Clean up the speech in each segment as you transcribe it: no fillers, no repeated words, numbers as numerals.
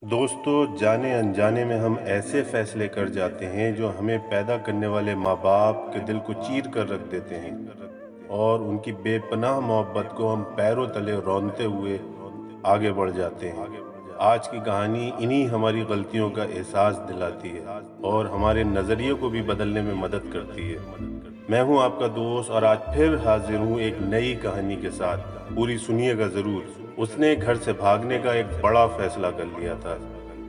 दोस्तों, जाने अनजाने में हम ऐसे फैसले कर जाते हैं जो हमें पैदा करने वाले माँ बाप के दिल को चीर कर रख देते हैं, और उनकी बेपनाह मोहब्बत को हम पैरों तले रौंदते हुए आगे बढ़ जाते हैं। आज की कहानी इन्हीं हमारी गलतियों का एहसास दिलाती है और हमारे नज़रिए को भी बदलने में मदद करती है। मैं हूं आपका दोस्त और आज फिर हाजिर हूं एक नई कहानी के साथ। पूरी सुनिएगा ज़रूर। उसने घर से भागने का एक बड़ा फैसला कर लिया था।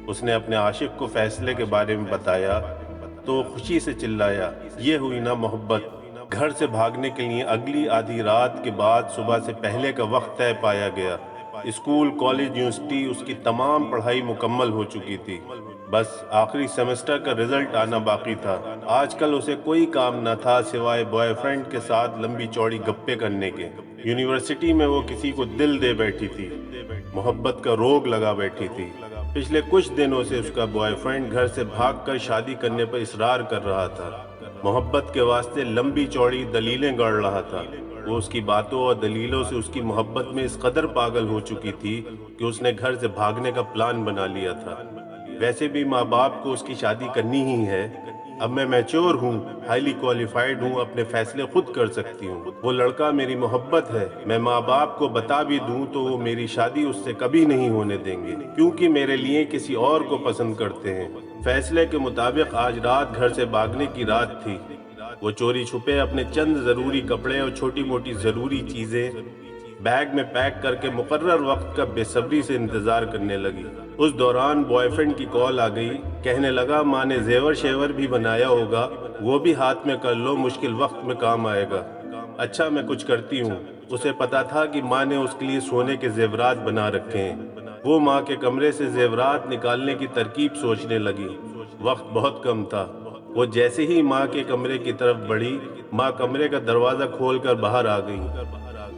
उसने अपने आशिक को फैसले के बारे में बताया तो खुशी से चिल्लाया, ये हुई ना मोहब्बत। घर से भागने के लिए अगली आधी रात के बाद सुबह से पहले का वक्त तय पाया गया। स्कूल, कॉलेज, यूनिवर्सिटी, उसकी तमाम पढ़ाई मुकम्मल हो चुकी थी। बस आखिरी सेमेस्टर का रिजल्ट आना बाकी था। आजकल उसे कोई काम न था सिवाय बॉयफ्रेंड के साथ लंबी चौड़ी गप्पे करने के। यूनिवर्सिटी में वो किसी को दिल दे बैठी थी, मोहब्बत का रोग लगा बैठी थी। पिछले कुछ दिनों से उसका बॉयफ्रेंड घर से भागकर शादी करने पर इसरार कर रहा था। मोहब्बत के वास्ते लंबी चौड़ी दलीलें गढ़ रहा था। वो उसकी बातों और दलीलों से उसकी मोहब्बत में इस कदर पागल हो चुकी थी कि उसने घर से भागने का प्लान बना लिया था। वैसे भी माँ बाप को उसकी शादी करनी ही है। अब मैं मैच्योर हूँ, हाईली क्वालिफाइड हूँ, अपने फैसले खुद कर सकती हूँ। वो लड़का मेरी मोहब्बत है। मैं माँ बाप को बता भी दूँ तो वो मेरी शादी उससे कभी नहीं होने देंगे, क्योंकि मेरे लिए किसी और को पसंद करते हैं। फैसले के मुताबिक आज रात घर से भागने की रात थी। वो चोरी छुपे अपने चंद जरूरी कपड़े और छोटी मोटी जरूरी चीजें बैग में पैक करके मुकर्रर वक्त का बेसब्री से इंतजार करने लगी। उस दौरान बॉयफ्रेंड की कॉल आ गई। कहने लगा, माँ ने जेवर शेवर भी बनाया होगा, वो भी हाथ में कर लो, मुश्किल वक्त में काम आएगा। अच्छा, मैं कुछ करती हूँ। उसे पता था कि माँ ने उसके लिए सोने के जेवरात बना रखे हैं। वो माँ के कमरे से जेवरात निकालने की तरकीब सोचने लगी। वक्त बहुत कम था। वो जैसे ही माँ के कमरे की तरफ बढ़ी, माँ कमरे का दरवाजा खोलकर बाहर आ गई।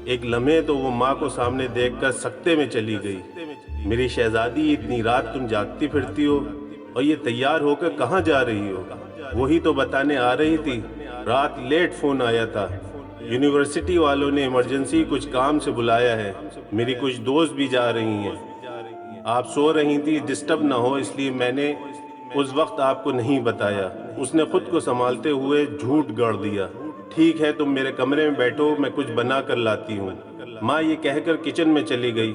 एक लम्हे तो वो माँ को सामने देखकर सकते में चली गई। मेरी शहजादी, इतनी रात तुम जागती फिरती हो और ये तैयार होकर कहाँ जा रही हो? वही तो बताने आ रही थी, रात लेट फोन आया था। यूनिवर्सिटी वालों ने इमरजेंसी कुछ काम से बुलाया है। मेरी कुछ दोस्त भी जा रही हैं। आप सो रही थी, डिस्टर्ब ना हो इसलिए मैंने उस वक्त आपको नहीं बताया। उसने खुद को संभालते हुए झूठ गढ़ दिया। ठीक है, तुम मेरे कमरे में बैठो, मैं कुछ बना कर लाती हूँ। माँ ये कहकर किचन में चली गई।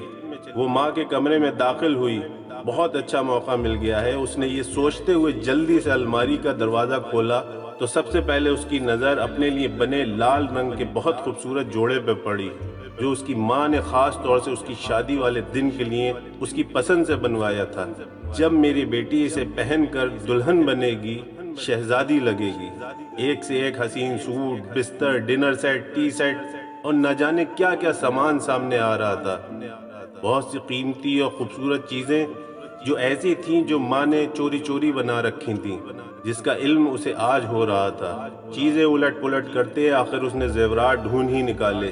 वो माँ के कमरे में दाखिल हुई। बहुत अच्छा मौका मिल गया है, उसने ये सोचते हुए जल्दी से अलमारी का दरवाजा खोला तो सबसे पहले उसकी नज़र अपने लिए बने लाल रंग के बहुत खूबसूरत जोड़े पे पड़ी, जो उसकी माँ ने खास तौर से उसकी शादी वाले दिन के लिए उसकी पसंद से बनवाया था। जब मेरी बेटी इसे पहनकर दुल्हन बनेगी, शहजादी लगेगी। एक से एक हसीन सूट, बिस्तर, डिनर सेट, टी सेट और न जाने क्या क्या सामान सामने आ रहा था। बहुत सी कीमती और खूबसूरत चीजें जो ऐसी थीं जो माँ ने चोरी चोरी बना रखी थीं, जिसका इल्म उसे आज हो रहा था। चीजें उलट पुलट करते आखिर उसने जेवरात ढूंढ ही निकाले,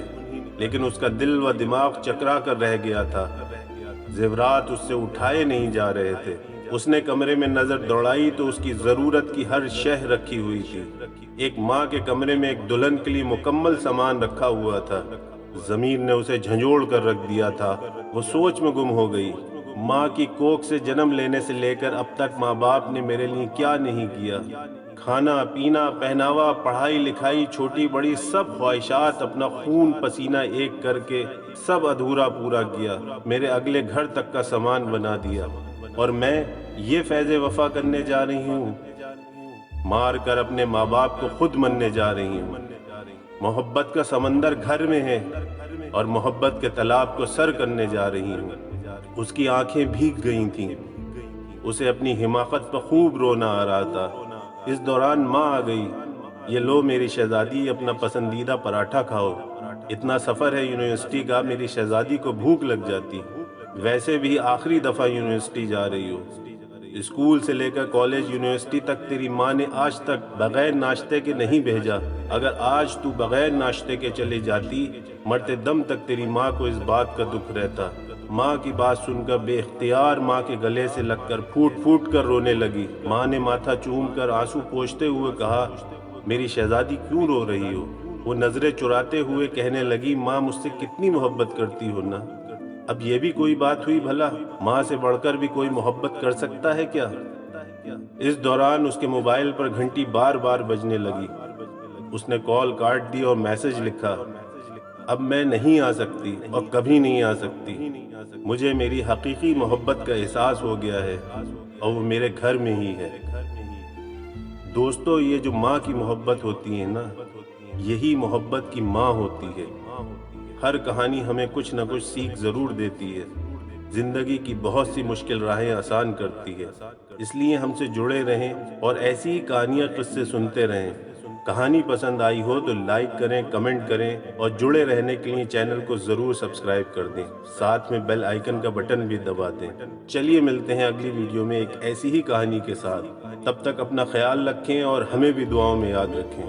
लेकिन उसका दिल व दिमाग चकरा कर रह गया था। जेवरात उससे उठाए नहीं जा रहे थे। उसने कमरे में नजर दौड़ाई तो उसकी जरूरत की हर शह रखी हुई थी। एक माँ के कमरे में एक दुल्हन के लिए मुकम्मल सामान रखा हुआ था। जमीन ने उसे झंझोड़ कर रख दिया था। वो सोच में गुम हो गई। माँ की कोख से जन्म लेने से लेकर अब तक माँ बाप ने मेरे लिए क्या नहीं किया। खाना पीना, पहनावा, पढ़ाई लिखाई, छोटी बड़ी सब ख्वाहिशात, अपना खून पसीना एक करके सब अधूरा पूरा किया। मेरे अगले घर तक का सामान बना दिया, और मैं ये फैज़े वफा करने जा रही हूँ। मार कर अपने माँ बाप को खुद मरने जा रही हूँ। मोहब्बत का समंदर घर में है और मोहब्बत के तालाब को सर करने जा रही हूँ। उसकी आंखें भीग गई थीं। उसे अपनी हिमाकत पर खूब रोना आ रहा था। इस दौरान माँ आ गई। ये लो मेरी शहजादी, अपना पसंदीदा पराठा खाओ। इतना सफ़र है यूनिवर्सिटी का, मेरी शहजादी को भूख लग जाती। वैसे भी आखिरी दफ़ा यूनिवर्सिटी जा रही हो। स्कूल से लेकर कॉलेज, यूनिवर्सिटी तक तेरी माँ ने आज तक बगैर नाश्ते के नहीं भेजा। अगर आज तू बगैर नाश्ते के चले जाती, मरते दम तक तेरी माँ को इस बात का दुख रहता। माँ की बात सुनकर बेख्तियार माँ के गले से लगकर फूट फूट कर रोने लगी। माँ ने माथा चूम कर आंसू पोंछते हुए कहा, मेरी शहजादी क्यों रो रही हो? वो नजरें चुराते हुए कहने लगी, माँ मुझसे कितनी मोहब्बत करती हो ना। اب یہ بھی کوئی بات ہوئی بھلا، ماں سے بڑھ کر بھی کوئی محبت کر سکتا ہے کیا؟ اس دوران اس کے موبائل پر گھنٹی بار بار بجنے لگی۔ اس نے کال کاٹ دی اور میسج لکھا، اب میں نہیں آ سکتی اور کبھی نہیں آ سکتی۔ مجھے میری حقیقی محبت کا احساس ہو گیا ہے اور وہ میرے گھر میں ہی ہے۔ دوستو، یہ جو ماں کی محبت ہوتی ہے نا، یہی محبت کی ماں ہوتی ہے۔ ہر کہانی ہمیں کچھ نہ کچھ سیکھ ضرور دیتی ہے، زندگی کی بہت سی مشکل راہیں آسان کرتی ہے۔ اس لیے ہم سے جڑے رہیں اور ایسی ہی کہانیاں قصے سنتے رہیں۔ کہانی پسند آئی ہو تو لائک کریں، کمنٹ کریں اور جڑے رہنے کے لیے چینل کو ضرور سبسکرائب کر دیں، ساتھ میں بیل آئیکن کا بٹن بھی دبا دیں۔ چلیے ملتے ہیں اگلی ویڈیو میں ایک ایسی ہی کہانی کے ساتھ۔ تب تک اپنا خیال رکھیں اور ہمیں بھی دعاؤں میں یاد رکھیں۔